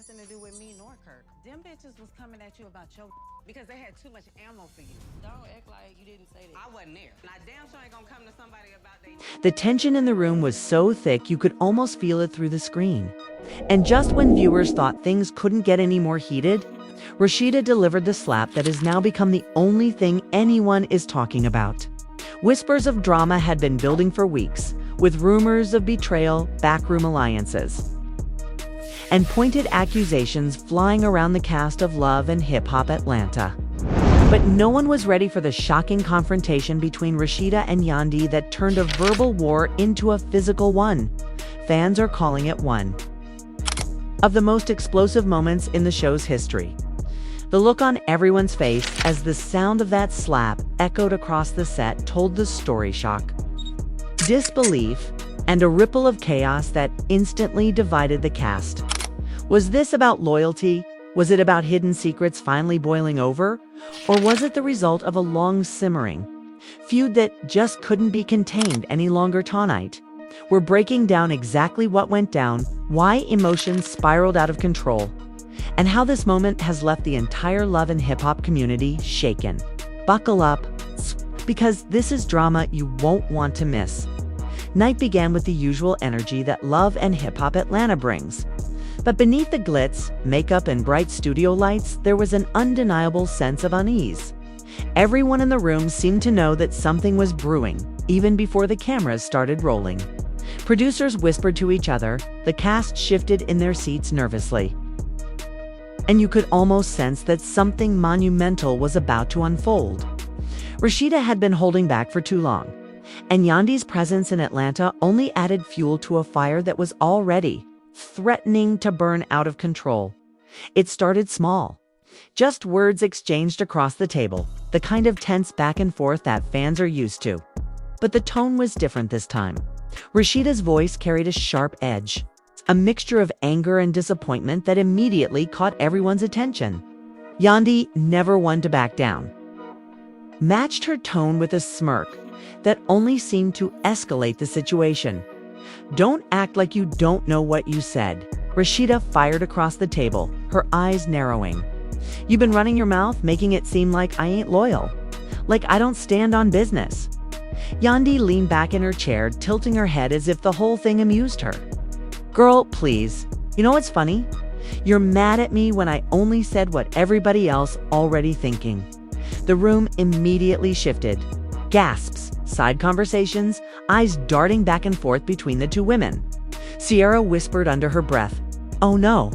nothing to do with me nor Kirk. Them bitches was coming at you about your because they had too much ammo for you. Don't act like you didn't say that. I wasn't there. And I damn sure ain't gonna come to somebody about they. The tension in the room was so thick you could almost feel it through the screen. And just when viewers thought things couldn't get any more heated, Rasheeda delivered the slap that has now become the only thing anyone is talking about. Whispers of drama had been building for weeks, with rumors of betrayal, backroom alliances, and pointed accusations flying around the cast of Love and Hip Hop Atlanta. But no one was ready for the shocking confrontation between Rasheeda and Yandy that turned a verbal war into a physical one. Fans are calling it one of the most explosive moments in the show's history. The look on everyone's face as the sound of that slap echoed across the set told the story: shock, disbelief, and a ripple of chaos that instantly divided the cast. Was this about loyalty? Was it about hidden secrets finally boiling over? Or was it the result of a long simmering feud that just couldn't be contained any longer? Tonight, we're breaking down exactly what went down, why emotions spiraled out of control, and how this moment has left the entire Love and Hip Hop community shaken. Buckle up, because this is drama you won't want to miss. Night began with the usual energy that Love and Hip Hop Atlanta brings. But beneath the glitz, makeup, and bright studio lights, there was an undeniable sense of unease. Everyone in the room seemed to know that something was brewing, even before the cameras started rolling. Producers whispered to each other, the cast shifted in their seats nervously, and you could almost sense that something monumental was about to unfold. Rasheeda had been holding back for too long, and Yandy's presence in Atlanta only added fuel to a fire that was already threatening to burn out of control. It started small. Just words exchanged across the table, the kind of tense back and forth that fans are used to. But the tone was different this time. Rasheeda's voice carried a sharp edge, a mixture of anger and disappointment that immediately caught everyone's attention. Yandy, never one to back down, matched her tone with a smirk that only seemed to escalate the situation. Don't act like you don't know what you said. Rasheeda fired across the table, her eyes narrowing. You've been running your mouth, making it seem like I ain't loyal, like I don't stand on business. Yandy leaned back in her chair, tilting her head as if the whole thing amused her. Girl, please. You know what's funny? You're mad at me when I only said what everybody else already thinking. The room immediately shifted. Gasps, side conversations, eyes darting back and forth between the two women. Sierra whispered under her breath, "Oh no,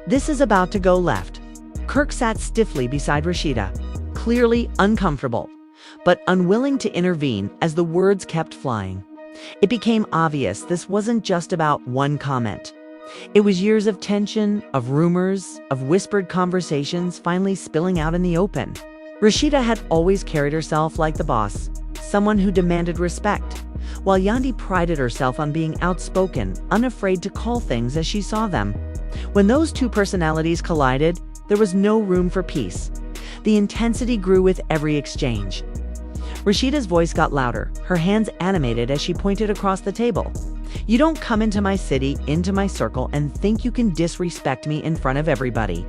this is about to go left." Kirk sat stiffly beside Rasheeda, clearly uncomfortable, but unwilling to intervene as the words kept flying. It became obvious this wasn't just about one comment. It was years of tension, of rumors, of whispered conversations finally spilling out in the open. Rasheeda had always carried herself like the boss, someone who demanded respect, while Yandy prided herself on being outspoken, unafraid to call things as she saw them. When those two personalities collided, there was no room for peace. The intensity grew with every exchange. Rasheeda's voice got louder, her hands animated as she pointed across the table. You don't come into my city, into my circle, and think you can disrespect me in front of everybody.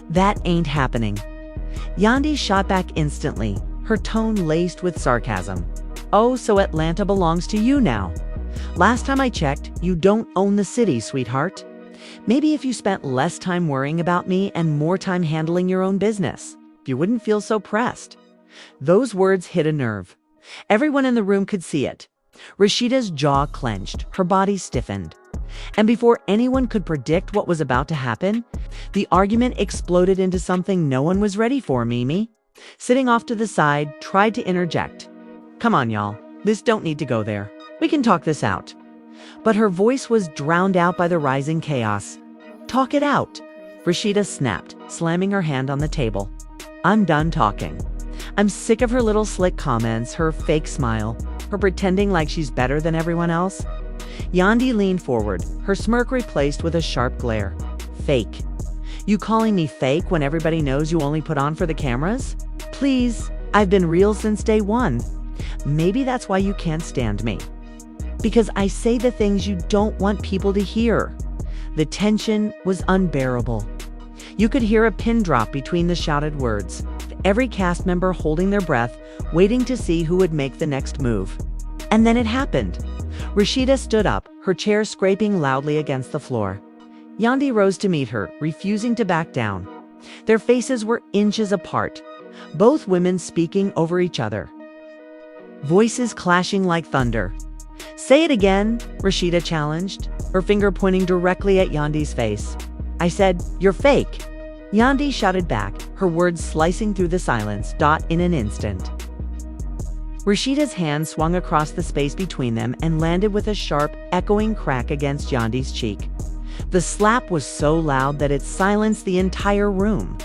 That ain't happening. Yandy shot back instantly, her tone laced with sarcasm. Oh, so Atlanta belongs to you now. Last time I checked, you don't own the city, sweetheart. Maybe if you spent less time worrying about me and more time handling your own business, you wouldn't feel so pressed. Those words hit a nerve. Everyone in the room could see it. Rasheeda's jaw clenched, her body stiffened. And before anyone could predict what was about to happen, the argument exploded into something no one was ready for. Mimi, sitting off to the side, tried to interject. Come on, y'all. This don't need to go there. We can talk this out. But her voice was drowned out by the rising chaos. Talk it out, Rasheeda snapped, slamming her hand on the table. I'm done talking. I'm sick of her little slick comments, her fake smile, her pretending like she's better than everyone else. Yandy leaned forward, her smirk replaced with a sharp glare. Fake. You calling me fake when everybody knows you only put on for the cameras? Please, I've been real since day one. Maybe that's why you can't stand me. Because I say the things you don't want people to hear. The tension was unbearable. You could hear a pin drop between the shouted words, every cast member holding their breath, waiting to see who would make the next move. And then it happened. Rasheeda stood up, her chair scraping loudly against the floor. Yandy rose to meet her, refusing to back down. Their faces were inches apart, both women speaking over each other. Voices clashing like thunder. "Say it again," Rasheeda challenged, her finger pointing directly at Yandy's face. "I said, you're fake." Yandy shouted back, her words slicing through the silence, in an instant. Rasheeda's hand swung across the space between them and landed with a sharp, echoing crack against Yandy's cheek. The slap was so loud that it silenced the entire room.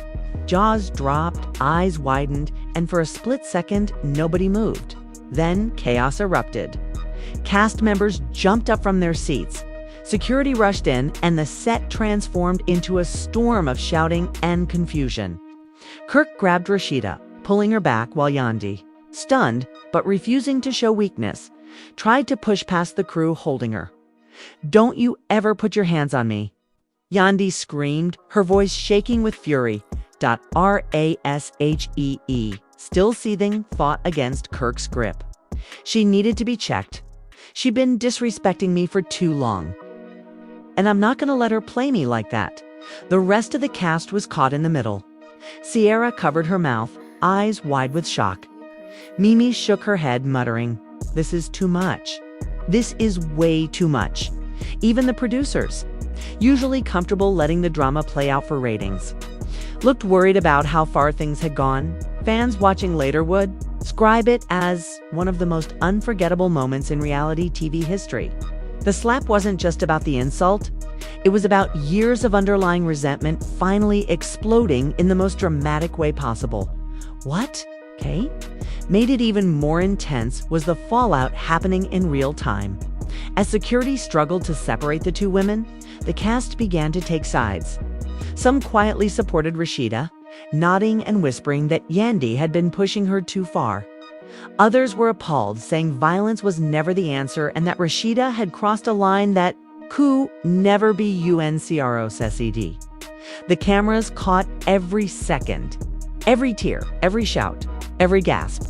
Jaws dropped, eyes widened, and for a split second, nobody moved. Then chaos erupted. Cast members jumped up from their seats. Security rushed in, and the set transformed into a storm of shouting and confusion. Kirk grabbed Rasheeda, pulling her back while Yandy, stunned but refusing to show weakness, tried to push past the crew holding her. "Don't you ever put your hands on me!" Yandy screamed, her voice shaking with fury. Rasheeda, still seething, fought against Kirk's grip. She needed to be checked. She'd been disrespecting me for too long. And I'm not going to let her play me like that. The rest of the cast was caught in the middle. Sierra covered her mouth, eyes wide with shock. Mimi shook her head, muttering, "This is too much. This is way too much." Even the producers, usually comfortable letting the drama play out for ratings, looked worried about how far things had gone. Fans watching later would describe it as one of the most unforgettable moments in reality TV history. The slap wasn't just about the insult. It was about years of underlying resentment finally exploding in the most dramatic way possible. What? Okay. Made it even more intense was the fallout happening in real time. As security struggled to separate the two women, the cast began to take sides. Some quietly supported Rasheeda, nodding and whispering that Yandy had been pushing her too far. Others were appalled, saying violence was never the answer and that Rasheeda had crossed a line that could never be UNCROSSED. The cameras caught every second, every tear, every shout, every gasp.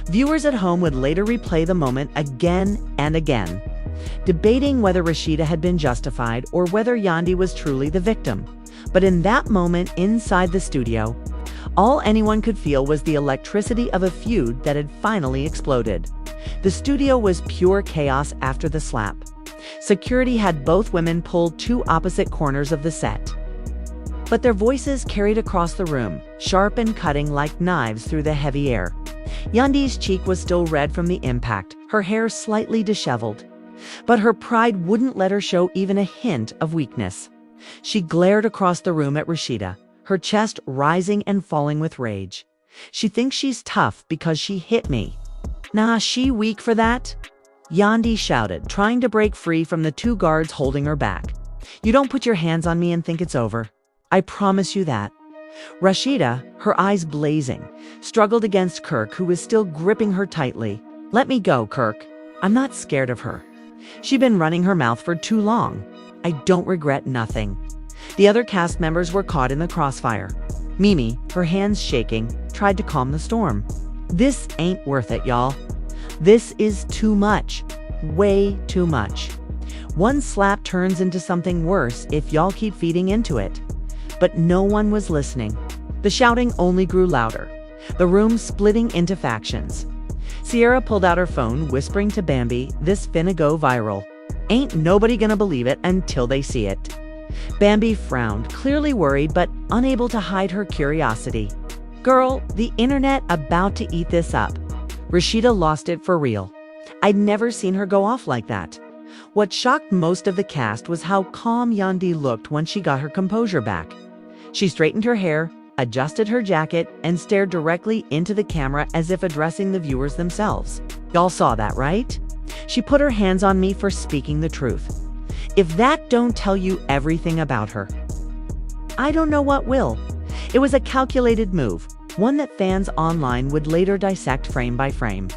Viewers at home would later replay the moment again and again, debating whether Rasheeda had been justified or whether Yandy was truly the victim. But in that moment inside the studio, all anyone could feel was the electricity of a feud that had finally exploded. The studio was pure chaos after the slap. Security had both women pulled two opposite corners of the set. But their voices carried across the room, sharp and cutting like knives through the heavy air. Yandy's cheek was still red from the impact, her hair slightly disheveled. But her pride wouldn't let her show even a hint of weakness. She glared across the room at Rasheeda, her chest rising and falling with rage. "She thinks she's tough because she hit me. Nah, she weak for that?" Yandy shouted, trying to break free from the two guards holding her back. "You don't put your hands on me and think it's over. I promise you that." Rasheeda, her eyes blazing, struggled against Kirk, who was still gripping her tightly. "Let me go, Kirk. I'm not scared of her. She'd been running her mouth for too long. I don't regret nothing." The other cast members were caught in the crossfire. Mimi, her hands shaking, tried to calm the storm. "This ain't worth it, y'all. This is too much. Way too much. One slap turns into something worse if y'all keep feeding into it." But no one was listening. The shouting only grew louder, the room splitting into factions. Sierra pulled out her phone, whispering to Bambi, "This finna go viral. Ain't nobody gonna believe it until they see it." Bambi frowned, clearly worried but unable to hide her curiosity. "Girl, the internet about to eat this up." Rasheeda lost it for real. I'd never seen her go off like that. What shocked most of the cast was how calm Yandy looked once she got her composure back. She straightened her hair, adjusted her jacket, and stared directly into the camera as if addressing the viewers themselves. "Y'all saw that, right? She put her hands on me for speaking the truth. If that don't tell you everything about her, I don't know what will." It was a calculated move, one that fans online would later dissect frame by frame.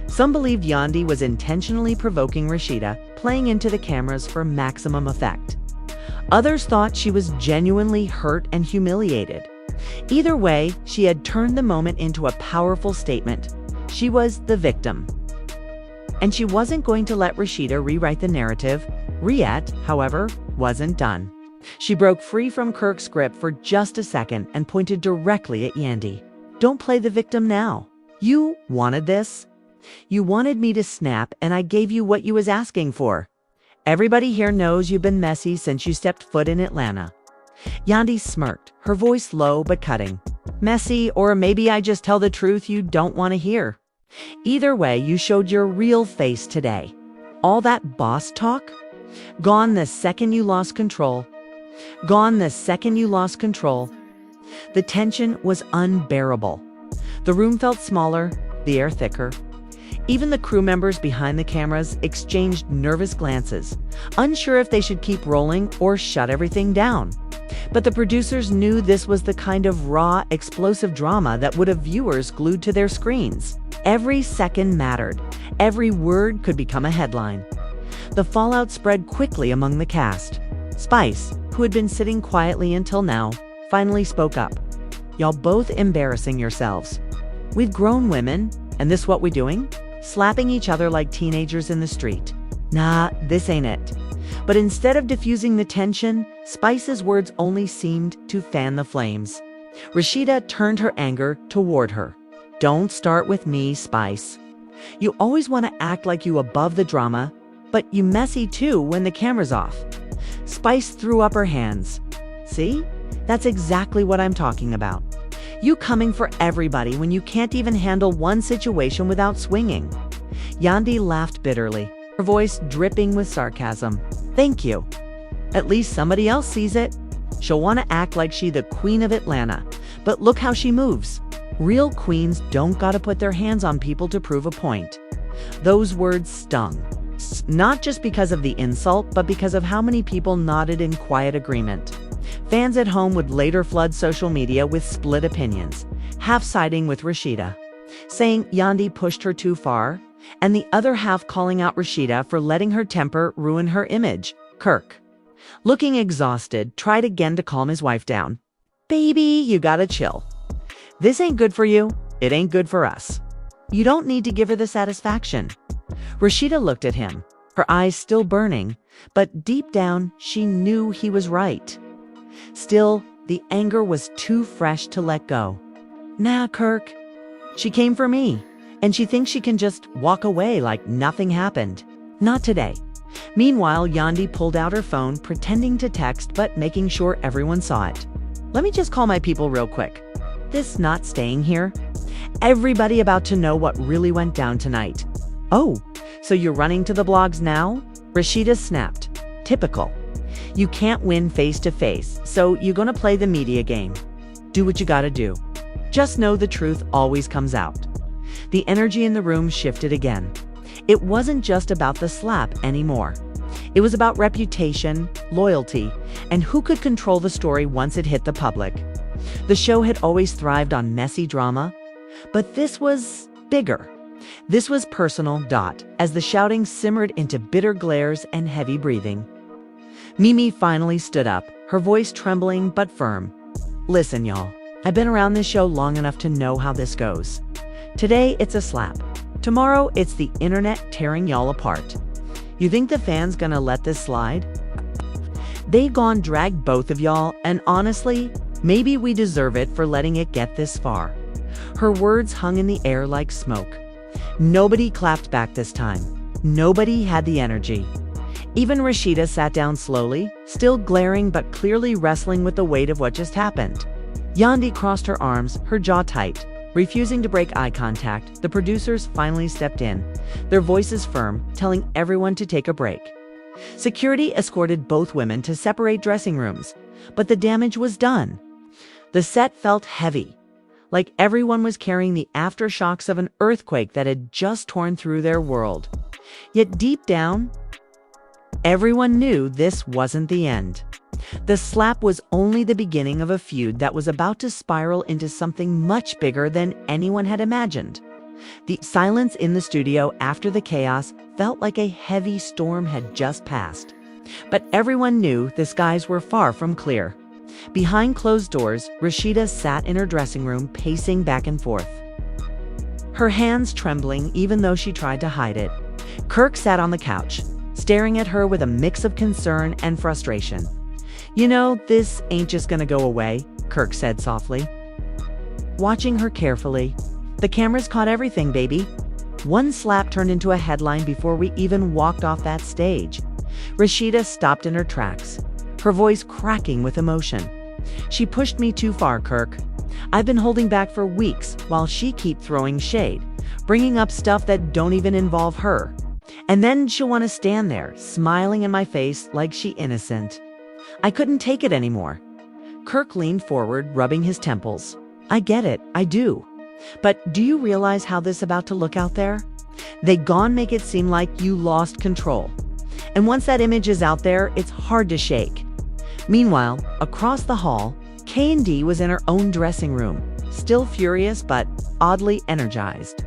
Some believed Yandy was intentionally provoking Rasheeda, playing into the cameras for maximum effect. Others thought she was genuinely hurt and humiliated. Either way, she had turned the moment into a powerful statement. She was the victim. And she wasn't going to let Rasheeda rewrite the narrative. Rhett, however, wasn't done. She broke free from Kirk's grip for just a second and pointed directly at Yandy. "Don't play the victim now. You wanted this. You wanted me to snap, and I gave you what you was asking for. Everybody here knows you've been messy since you stepped foot in Atlanta." Yandy smirked, her voice low but cutting. "Messy, or maybe I just tell the truth you don't want to hear. Either way, you showed your real face today. All that boss talk? Gone the second you lost control. Gone the second you lost control." The tension was unbearable. The room felt smaller, the air thicker. Even the crew members behind the cameras exchanged nervous glances, unsure if they should keep rolling or shut everything down. But the producers knew this was the kind of raw, explosive drama that would have viewers glued to their screens. Every second mattered. Every word could become a headline. The fallout spread quickly among the cast. Spice, who had been sitting quietly until now, finally spoke up. "Y'all both embarrassing yourselves. We've grown women, and this what we doing? Slapping each other like teenagers in the street. Nah, this ain't it." But instead of diffusing the tension, Spice's words only seemed to fan the flames. Rasheeda turned her anger toward her. "Don't start with me, Spice. You always want to act like you above the drama, but you messy too when the camera's off." Spice threw up her hands. "See? That's exactly what I'm talking about. You coming for everybody when you can't even handle one situation without swinging." Yandy laughed bitterly, her voice dripping with sarcasm. "Thank you. At least somebody else sees it. She'll want to act like she the queen of Atlanta, but look how she moves. Real queens don't gotta put their hands on people to prove a point." Those words stung. Not just because of the insult, but because of how many people nodded in quiet agreement. Fans at home would later flood social media with split opinions, half siding with Rasheeda, saying Yandy pushed her too far, and the other half calling out Rasheeda for letting her temper ruin her image. Kirk, looking exhausted, tried again to calm his wife down. "Baby, you gotta chill. This ain't good for you. It ain't good for us. You don't need to give her the satisfaction." Rasheeda looked at him, her eyes still burning, but deep down, she knew he was right. Still, the anger was too fresh to let go. "Nah, Kirk. She came for me, and she thinks she can just walk away like nothing happened. Not today." Meanwhile, Yandy pulled out her phone, pretending to text but making sure everyone saw it. "Let me just call my people real quick. This not staying here. Everybody about to know what really went down tonight." "Oh, so you're running to the blogs now?" Rasheeda snapped. "Typical. You can't win face to face, so you're gonna play the media game. Do what you gotta do. Just know the truth always comes out." The energy in the room shifted again. It wasn't just about the slap anymore. It was about reputation, loyalty, and who could control the story once it hit the public. The show had always thrived on messy drama, but this was bigger. This was personal. As the shouting simmered into bitter glares and heavy breathing, Mimi finally stood up, her voice trembling but firm. "Listen, y'all. I've been around this show long enough to know how this goes. Today, it's a slap. Tomorrow, it's the internet tearing y'all apart. You think the fans gonna let this slide? They gone drag both of y'all, and honestly, maybe we deserve it for letting it get this far." Her words hung in the air like smoke. Nobody clapped back this time. Nobody had the energy. Even Rasheeda sat down slowly, still glaring but clearly wrestling with the weight of what just happened. Yandy crossed her arms, her jaw tight. Refusing to break eye contact, the producers finally stepped in, their voices firm, telling everyone to take a break. Security escorted both women to separate dressing rooms, but the damage was done. The set felt heavy, like everyone was carrying the aftershocks of an earthquake that had just torn through their world. Yet deep down, everyone knew this wasn't the end. The slap was only the beginning of a feud that was about to spiral into something much bigger than anyone had imagined. The silence in the studio after the chaos felt like a heavy storm had just passed. But everyone knew the skies were far from clear. Behind closed doors, Rasheeda sat in her dressing room, pacing back and forth, her hands trembling even though she tried to hide it. Kirk sat on the couch, staring at her with a mix of concern and frustration. "You know, this ain't just gonna go away," Kirk said softly, watching her carefully. "The cameras caught everything, baby." One slap turned into a headline before we even walked off that stage. Rasheeda stopped in her tracks, her voice cracking with emotion. "She pushed me too far, Kirk. I've been holding back for weeks while she keep throwing shade, bringing up stuff that don't even involve her. And then she'll want to stand there, smiling in my face like she innocent. I couldn't take it anymore." Kirk leaned forward, rubbing his temples. "I get it, I do. But do you realize how this about to look out there? They gone make it seem like you lost control. And once that image is out there, it's hard to shake." Meanwhile, across the hall, K&D was in her own dressing room, still furious but oddly energized.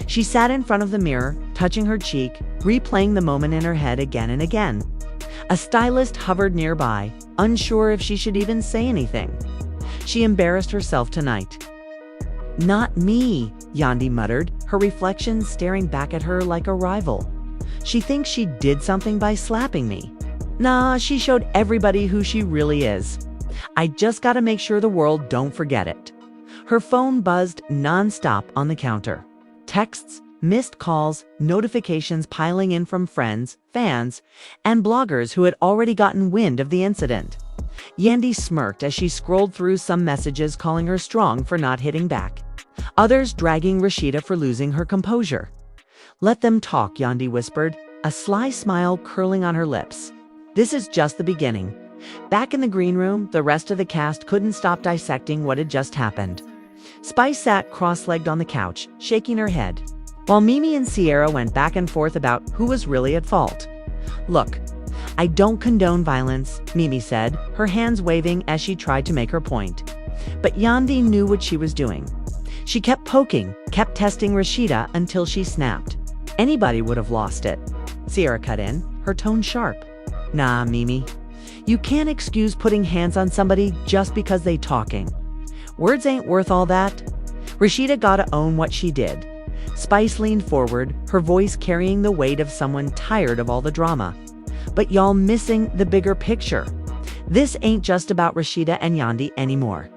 She sat in front of the mirror, touching her cheek, replaying the moment in her head again and again. A stylist hovered nearby, unsure if she should even say anything. She embarrassed herself tonight. "Not me," Yandy muttered, her reflection staring back at her like a rival. "She thinks she did something by slapping me. Nah, she showed everybody who she really is. I just gotta make sure the world don't forget it." Her phone buzzed nonstop on the counter. Texts, missed calls, notifications piling in from friends, fans, and bloggers who had already gotten wind of the incident. Yandy smirked as she scrolled through some messages calling her strong for not hitting back, others dragging Rasheeda for losing her composure. "Let them talk," Yandy whispered, a sly smile curling on her lips. "This is just the beginning." Back in the green room, the rest of the cast couldn't stop dissecting what had just happened. Spice sat cross-legged on the couch, shaking her head, while Mimi and Sierra went back and forth about who was really at fault. "Look, I don't condone violence," Mimi said, her hands waving as she tried to make her point. But Yandy knew what she was doing. She kept poking, kept testing Rasheeda until she snapped. Anybody would have lost it. Sierra cut in, her tone sharp. "Nah, Mimi. You can't excuse putting hands on somebody just because they talking. Words ain't worth all that." Rasheeda gotta own what she did. Spice leaned forward, her voice carrying the weight of someone tired of all the drama. "But y'all missing the bigger picture. This ain't just about Rasheeda and Yandy anymore.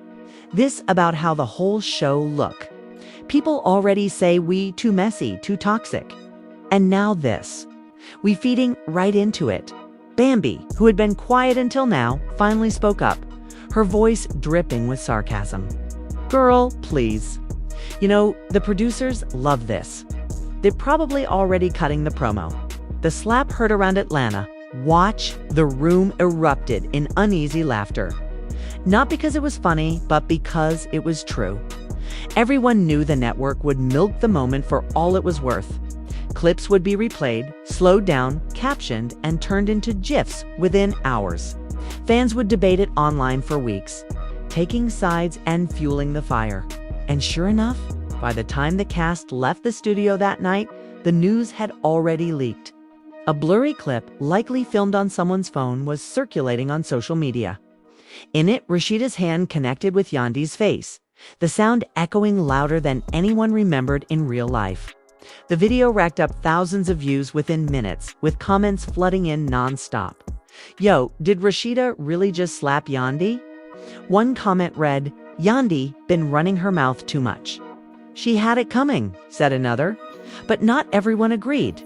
This about how the whole show look. People already say we too messy, too toxic. And now this. We feeding right into it." Bambi, who had been quiet until now, finally spoke up, her voice dripping with sarcasm. "Girl, please. You know, the producers love this. They're probably already cutting the promo." The slap heard around Atlanta. Watch, the room erupted in uneasy laughter. Not because it was funny, but because it was true. Everyone knew the network would milk the moment for all it was worth. Clips would be replayed, slowed down, captioned, and turned into GIFs within hours. Fans would debate it online for weeks, taking sides and fueling the fire. And sure enough, by the time the cast left the studio that night, the news had already leaked. A blurry clip, likely filmed on someone's phone, was circulating on social media. In it, Rasheeda's hand connected with Yandy's face, the sound echoing louder than anyone remembered in real life. The video racked up thousands of views within minutes, with comments flooding in non-stop. "Yo, did Rasheeda really just slap Yandy?" One comment read, "Yandy been running her mouth too much." "She had it coming," said another. But not everyone agreed.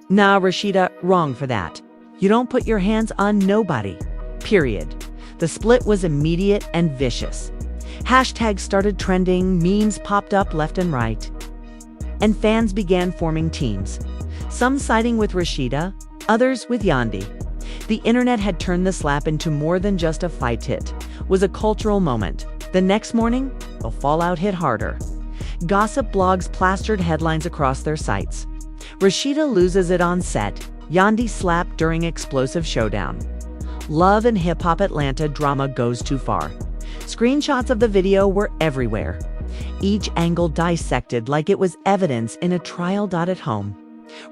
"Nah, Rasheeda, wrong for that. You don't put your hands on nobody. Period." The split was immediate and vicious. Hashtags started trending, memes popped up left and right. And fans began forming teams, some siding with Rasheeda, others with Yandy. The internet had turned the slap into more than just a fight hit, was a cultural moment. The next morning, the fallout hit harder. Gossip blogs plastered headlines across their sites. Rasheeda loses it on set, Yandy slapped during explosive showdown. Love and Hip Hop Atlanta drama goes too far. Screenshots of the video were everywhere, each angle dissected like it was evidence in a trial. At home,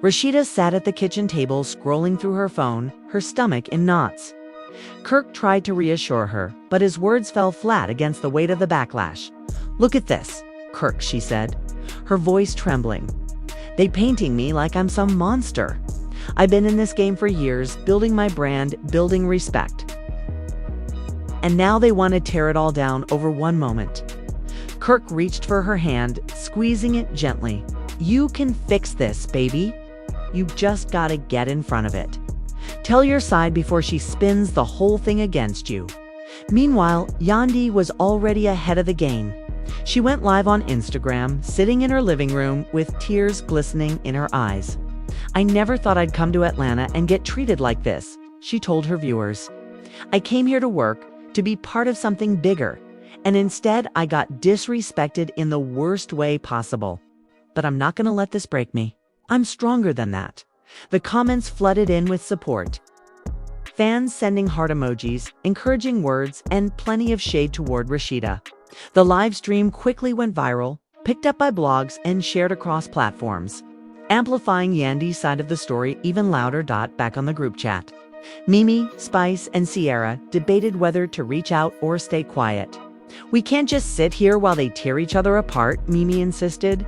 Rasheeda sat at the kitchen table scrolling through her phone, her stomach in knots. Kirk tried to reassure her, but his words fell flat against the weight of the backlash. "Look at this, Kirk," she said, her voice trembling. "They painting me like I'm some monster. I've been in this game for years, building my brand, building respect. And now they want to tear it all down over one moment." Kirk reached for her hand, squeezing it gently. "You can fix this, baby. You just gotta get in front of it. Tell your side before she spins the whole thing against you." Meanwhile, Yandy was already ahead of the game. She went live on Instagram, sitting in her living room with tears glistening in her eyes. "I never thought I'd come to Atlanta and get treated like this," she told her viewers. "I came here to work, to be part of something bigger, and instead I got disrespected in the worst way possible. But I'm not gonna let this break me. I'm stronger than that." The comments flooded in with support. Fans sending heart emojis, encouraging words, and plenty of shade toward Rasheeda. The live stream quickly went viral, picked up by blogs, and shared across platforms, amplifying Yandy's side of the story even louder. Back on the group chat, Mimi, Spice, and Sierra debated whether to reach out or stay quiet. "We can't just sit here while they tear each other apart," Mimi insisted.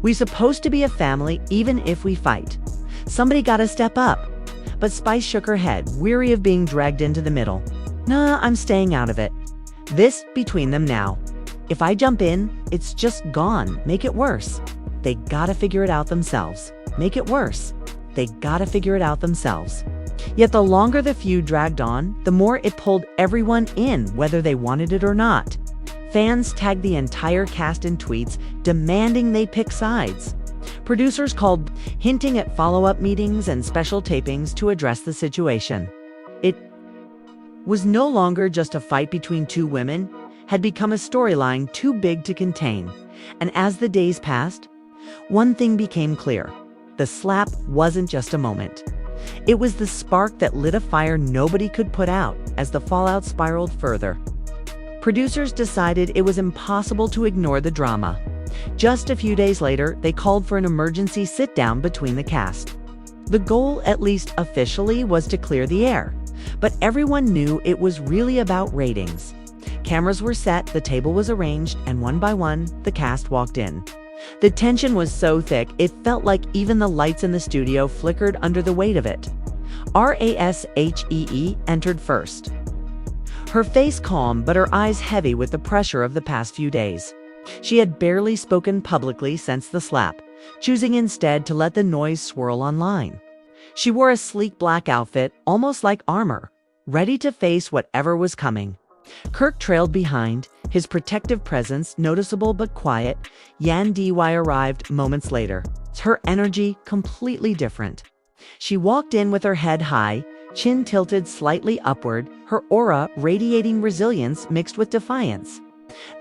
"We supposed to be a family even if we fight. Somebody gotta step up." But Spice shook her head, weary of being dragged into the middle. "Nah, I'm staying out of it. This between them now. If I jump in, it's just gone. Make it worse. They gotta figure it out themselves. Make it worse. They gotta figure it out themselves." Yet the longer the feud dragged on, the more it pulled everyone in, whether they wanted it or not. Fans tagged the entire cast in tweets, demanding they pick sides. Producers called, hinting at follow-up meetings and special tapings to address the situation. It was no longer just a fight between two women, had become a storyline too big to contain. And as the days passed, one thing became clear. The slap wasn't just a moment. It was the spark that lit a fire nobody could put out as the fallout spiraled further. Producers decided it was impossible to ignore the drama. Just a few days later, they called for an emergency sit-down between the cast. The goal, at least officially, was to clear the air. But everyone knew it was really about ratings. Cameras were set, the table was arranged, and one by one, the cast walked in. The tension was so thick, it felt like even the lights in the studio flickered under the weight of it. Rashee entered first. Her face calm, but her eyes heavy with the pressure of the past few days. She had barely spoken publicly since the slap, choosing instead to let the noise swirl online. She wore a sleek black outfit, almost like armor, ready to face whatever was coming. Kirk trailed behind, his protective presence noticeable but quiet. Yandy arrived moments later, her energy completely different. She walked in with her head high, chin tilted slightly upward, her aura radiating resilience mixed with defiance.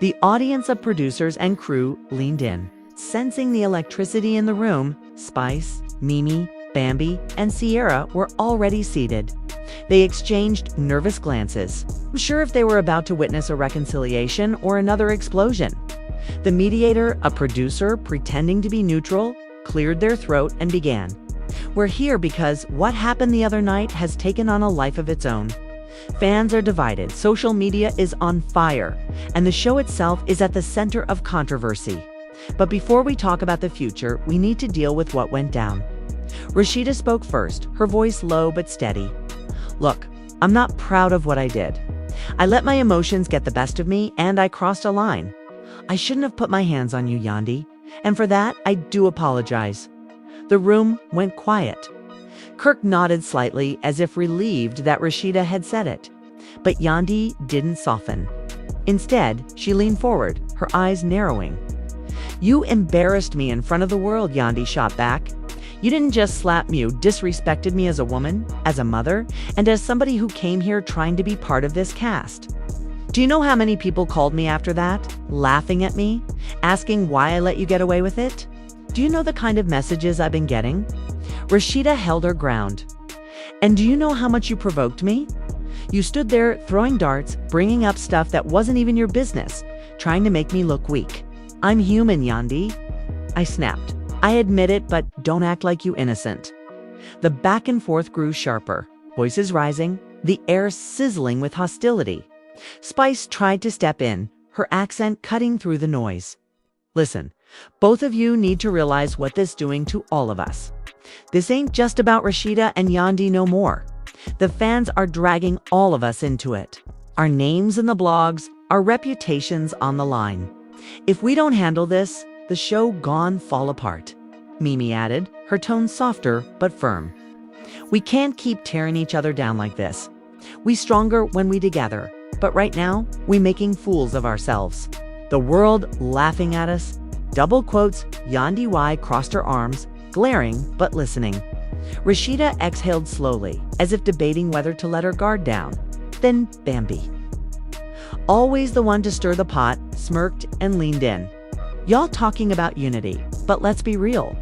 The audience of producers and crew leaned in, sensing the electricity in the room. Spice, Mimi, Bambi, and Sierra were already seated. They exchanged nervous glances, unsure if they were about to witness a reconciliation or another explosion. The mediator, a producer pretending to be neutral, cleared their throat and began. "We're here because what happened the other night has taken on a life of its own. Fans are divided, social media is on fire, and the show itself is at the center of controversy. But before we talk about the future, we need to deal with what went down." Rasheeda spoke first, her voice low but steady. "Look, I'm not proud of what I did. I let my emotions get the best of me, and I crossed a line. I shouldn't have put my hands on you, Yandy, and for that, I do apologize." The room went quiet. Kirk nodded slightly, as if relieved that Rasheeda had said it. But Yandy didn't soften. Instead, she leaned forward, her eyes narrowing. "You embarrassed me in front of the world," Yandy shot back. "You didn't just slap me, you disrespected me as a woman, as a mother, and as somebody who came here trying to be part of this cast. Do you know how many people called me after that, laughing at me, asking why I let you get away with it? Do you know the kind of messages I've been getting?" Rasheeda held her ground. "And do you know how much you provoked me? You stood there throwing darts, bringing up stuff that wasn't even your business, trying to make me look weak. I'm human, Yandy." I snapped. I admit it, but don't act like you innocent." The back and forth grew sharper, voices rising, the air sizzling with hostility. Spice tried to step in, her accent cutting through the noise. "Listen, both of you need to realize what this is doing to all of us. This ain't just about Rasheeda and Yandy no more. The fans are dragging all of us into it. Our names in the blogs, our reputations on the line. If we don't handle this, the show gon' fall apart," Mimi added, her tone softer but firm. "We can't keep tearing each other down like this. We stronger when we together, but right now, we making fools of ourselves. The world laughing at us." Double quotes, Yandy Y crossed her arms, glaring but listening. Rasheeda exhaled slowly, as if debating whether to let her guard down. Then Bambi, always the one to stir the pot, smirked and leaned in. "Y'all talking about unity, but let's be real.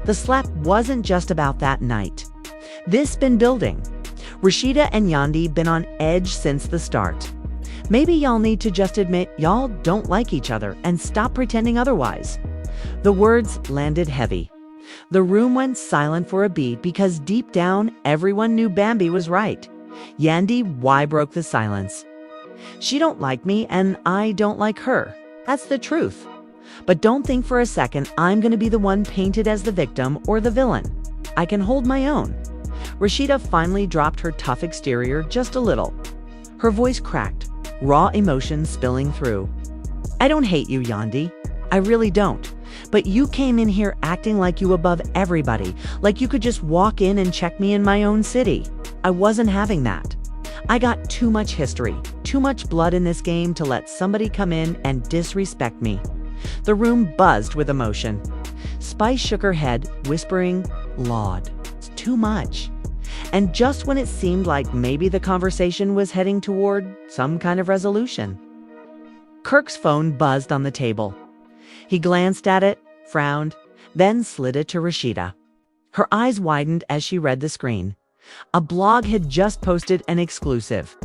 The slap wasn't just about that night. This been building. Rasheeda and Yandy been on edge since the start. Maybe y'all need to just admit y'all don't like each other and stop pretending otherwise." The words landed heavy. The room went silent for a beat because deep down, everyone knew Bambi was right. Yandy Y broke the silence. "She don't like me and I don't like her. That's the truth. But don't think for a second I'm going to be the one painted as the victim or the villain. I can hold my own." Rasheeda finally dropped her tough exterior just a little. Her voice cracked, raw emotion spilling through. "I don't hate you, Yandy. I really don't. But you came in here acting like you above everybody, like you could just walk in and check me in my own city. I wasn't having that. I got too much history, too much blood in this game to let somebody come in and disrespect me." The room buzzed with emotion. Spice shook her head, whispering, "Lord, it's too much." And just when it seemed like maybe the conversation was heading toward some kind of resolution, Kirk's phone buzzed on the table. He glanced at it, frowned, then slid it to Rasheeda. Her eyes widened as she read the screen. A blog had just posted an exclusive,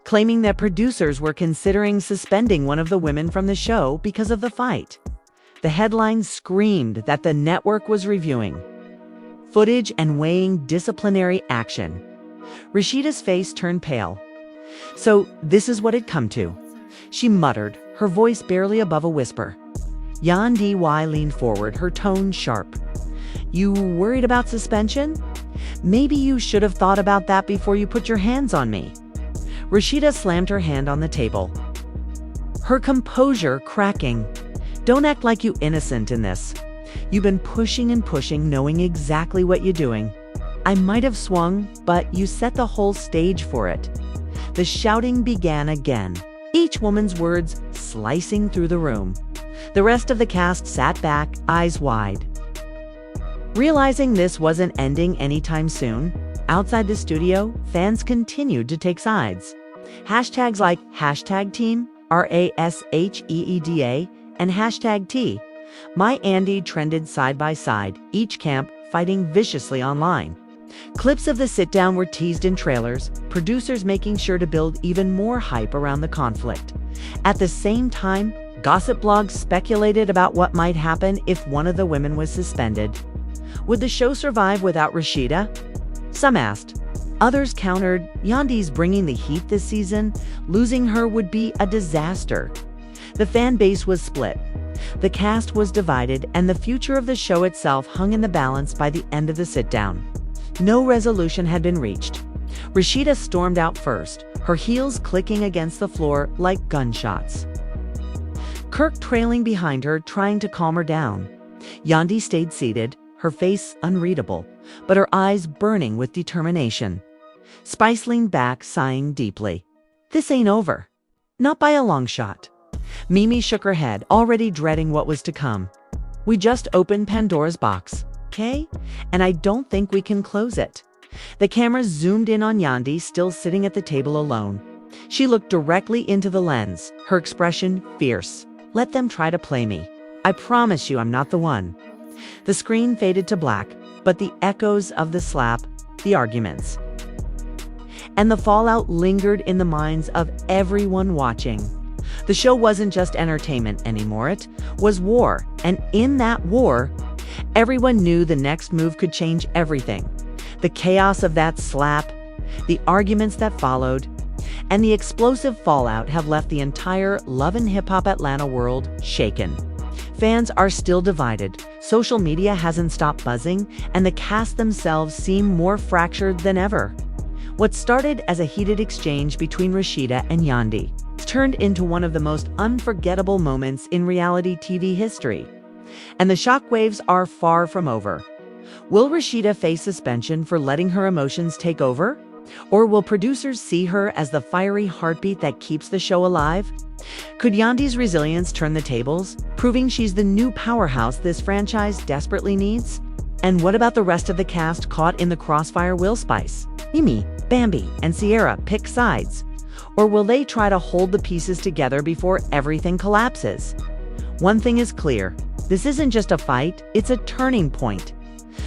claiming that producers were considering suspending one of the women from the show because of the fight. The headline screamed that the network was reviewing footage and weighing disciplinary action. Rasheeda's face turned pale. "So this is what it come to," she muttered, her voice barely above a whisper. Yandy Y leaned forward, her tone sharp. "You worried about suspension? Maybe you should have thought about that before you put your hands on me." Rasheeda slammed her hand on the table, her composure cracking. "Don't act like you innocent in this. You've been pushing and pushing, knowing exactly what you're doing. I might have swung, but you set the whole stage for it." The shouting began again, each woman's words slicing through the room. The rest of the cast sat back, eyes wide. Realizing this wasn't ending anytime soon, outside the studio, fans continued to take sides. Hashtags like #team, RASHEEDA, and #T, My Andy trended side by side, each camp fighting viciously online. Clips of the sit-down were teased in trailers, producers making sure to build even more hype around the conflict. At the same time, gossip blogs speculated about what might happen if one of the women was suspended. Would the show survive without Rasheeda? Some asked. Others countered, Yandy's bringing the heat this season. Losing her would be a disaster. The fan base was split. The cast was divided, and the future of the show itself hung in the balance by the end of the sit-down. No resolution had been reached. Rasheeda stormed out first, her heels clicking against the floor like gunshots, Kirk trailing behind her, trying to calm her down. Yandy stayed seated, her face unreadable, but her eyes burning with determination. Spice leaned back, sighing deeply. This ain't over. Not by a long shot. Mimi shook her head, already dreading what was to come. We just opened Pandora's box, okay? And I don't think we can close it. The camera zoomed in on Yandy, still sitting at the table alone. She looked directly into the lens, her expression fierce. Let them try to play me. I promise you I'm not the one. The screen faded to black, but the echoes of the slap, the arguments, and the fallout lingered in the minds of everyone watching. The show wasn't just entertainment anymore, it was war, and in that war, Everyone knew the next move could change everything. The chaos of that slap, the arguments that followed, and the explosive fallout have left the entire Love and Hip Hop Atlanta world shaken. Fans are still divided, social media hasn't stopped buzzing, and the cast themselves seem more fractured than ever. What started as a heated exchange between Rasheeda and Yandy turned into one of the most unforgettable moments in reality TV history. And the shockwaves are far from over. Will Rasheeda face suspension for letting her emotions take over? Or will producers see her as the fiery heartbeat that keeps the show alive? Could Yandy's resilience turn the tables, proving she's the new powerhouse this franchise desperately needs? And what about the rest of the cast caught in the crossfire? Will Spice, Mimi, Bambi, and Sierra pick sides? Or will they try to hold the pieces together before everything collapses? One thing is clear, this isn't just a fight, it's a turning point.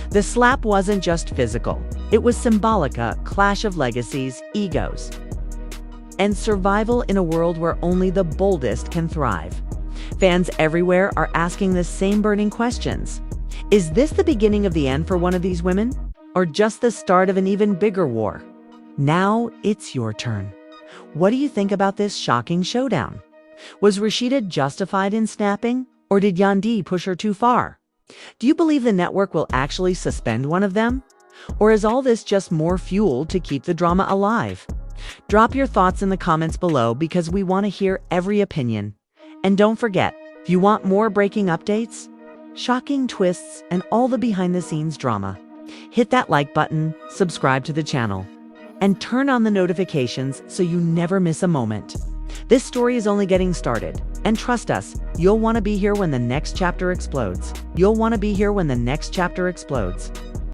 The slap wasn't just physical, it was symbolic, a clash of legacies, egos, and survival in a world where only the boldest can thrive. Fans everywhere are asking the same burning questions. Is this the beginning of the end for one of these women? Or just the start of an even bigger war? Now it's your turn. What do you think about this shocking showdown? Was Rasheeda justified in snapping? Or did Yandy push her too far? Do you believe the network will actually suspend one of them? Or is all this just more fuel to keep the drama alive? Drop your thoughts in the comments below because we want to hear every opinion. And don't forget, if you want more breaking updates, shocking twists, and all the behind-the-scenes drama, hit that like button, subscribe to the channel, and turn on the notifications so you never miss a moment. This story is only getting started, and trust us, you'll want to be here when the next chapter explodes. You'll want to be here when the next chapter explodes.